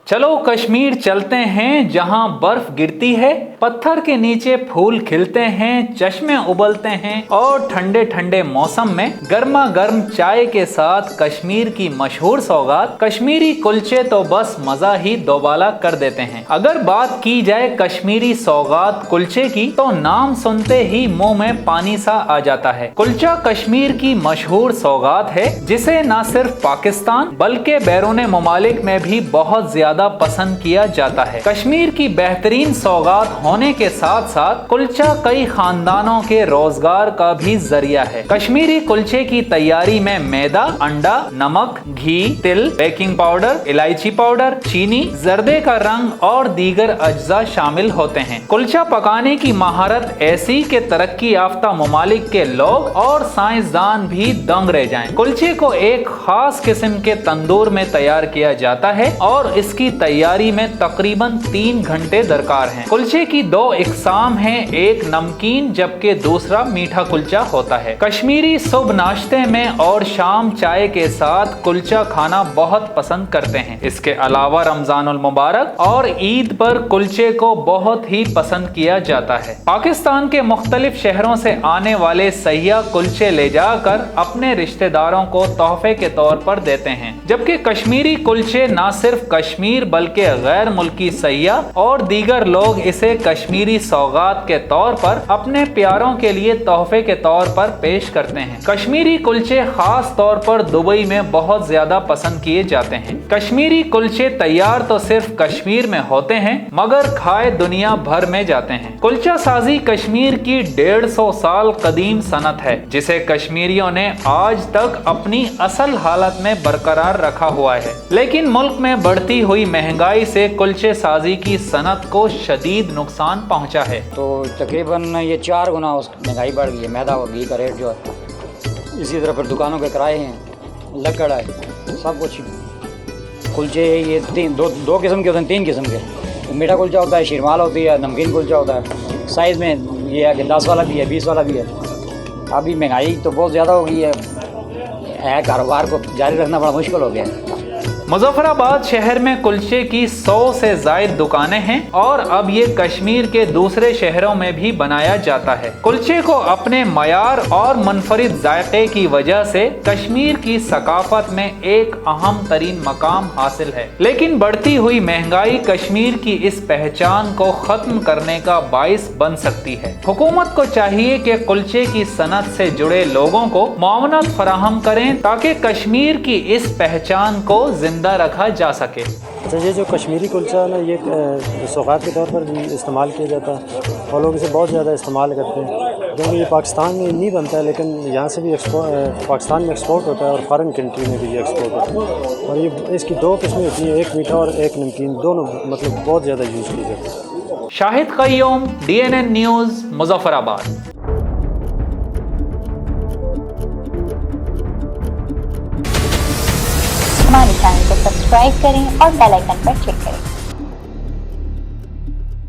चलो कश्मीर चलते हैं जहां बर्फ गिरती है, पत्थर के नीचे फूल खिलते हैं, चश्मे उबलते हैं और ठंडे ठंडे मौसम में गर्मा गर्म चाय के साथ कश्मीर की मशहूर सौगात कश्मीरी कुलचे तो बस मजा ही दोबाला कर देते हैं। अगर बात की जाए कश्मीरी सौगात कुलचे की तो नाम सुनते ही मुंह में पानी सा आ जाता है। कुलचा कश्मीर की मशहूर सौगात है जिसे न सिर्फ पाकिस्तान बल्कि बैरून ममालिक में भी बहुत ज्यादा पसंद किया जाता है। कश्मीर की बेहतरीन सौगात होने के साथ साथ कुलचा कई खानदानों के रोजगार का भी जरिया है। कश्मीरी कुलचे की तैयारी में मैदा, अंडा, नमक, घी, तिल, बेकिंग पाउडर, इलायची पाउडर, चीनी, जर्दे का रंग और दीगर अज्जा शामिल होते हैं। कुलचा पकाने की महारत ऐसी कि तरक्की याफ्ता ममालिक के लोग और साइंसदान भी दंग रह जाएं। कुलचे को एक खास किस्म के तंदूर में तैयार किया जाता है और इसकी तैयारी में तकरीबन 3 घंटे दरकार हैं। कुलचे की 2 इकसाम हैं, एक नमकीन जबकि दूसरा मीठा कुलचा होता है। कश्मीरी सुबह नाश्ते में और शाम चाय के साथ कुलचा खाना बहुत पसंद करते हैं। इसके अलावा रमजानुल मुबारक और ईद पर कुलचे को बहुत ही पसंद किया जाता है। पाकिस्तान के मुख्तलिफ शहरों से आने वाले सैयाह कुलचे ले जाकर अपने रिश्तेदारों को तोहफे के तौर पर देते हैं, जबकि कश्मीरी कुलचे न सिर्फ कश्मीर बल्कि गैर मुल्की सैयाह और दीगर लोग इसे कश्मीरी सौगात के तौर पर अपने प्यारों के लिए तोहफे के तौर पर पेश करते हैं। कश्मीरी कुलचे खास तौर पर दुबई में बहुत ज्यादा पसंद किए जाते हैं। कश्मीरी कुलचे तैयार तो सिर्फ कश्मीर में होते हैं मगर खाए दुनिया भर में जाते हैं। कुलचा साजी कश्मीर की 150 साल कदीम सनत है जिसे कश्मीरियों ने आज तक अपनी असल हालत में बरकरार रखा हुआ है, लेकिन मुल्क में बढ़ती हुई महंगाई से कुलचे साजी की सनत को शदीद नुकसान पहुंचा है। तो तकरीबन ये 4 गुना महंगाई बढ़ गई है। मैदा और घी का रेट जो है, इसी तरह पर दुकानों के किराए हैं, लकड़ है, सब कुछ। कुलचे ये दो किस्म के होते हैं, 3 किस्म के। मीठा कुलचा होता है, शीरमाल होती है, नमकीन कुलचा होता है। साइज़ में ये है कि 10 वाला भी है, 20 वाला भी है। अभी महंगाई तो बहुत ज़्यादा हो गई है, कारोबार को जारी रखना बड़ा मुश्किल हो गया है। मुजफ्फराबाद शहर में कुलचे की 100 से ज़ायद दुकानें हैं और अब ये कश्मीर के दूसरे शहरों में भी बनाया जाता है। कुलचे को अपने मयार और मुनफरिद जायके की वजह से कश्मीर की सकाफत में एक अहम तरीन मकाम हासिल है, लेकिन बढ़ती हुई महंगाई कश्मीर की इस पहचान को खत्म करने का बाइस बन सकती है। हुकूमत को चाहिए कि कुलचे की सनत से जुड़े लोगों को मुआवनत फराहम करें ताकि कश्मीर की इस पहचान को जिंदा रखा जा सके। अच्छा, ये जो कश्मीरी कुलचा है ना, ये सौगात के तौर पर भी इस्तेमाल किया जाता है और लोग इसे बहुत ज़्यादा इस्तेमाल करते हैं, क्योंकि ये पाकिस्तान में नहीं बनता है लेकिन यहाँ से भी पाकिस्तान में एक्सपोर्ट होता है और फॉरेन कंट्री में भी ये एक्सपोर्ट होता है। और ये इसकी 2 किस्में होती हैं, एक मीठा और एक नमकीन, दोनों मतलब बहुत ज़्यादा यूज़ की जाती है। Shahid Qayyum, DNN news, Muzaffarabad. हमारे चैनल को सब्सक्राइब करें और बेल आइकन पर क्लिक करें।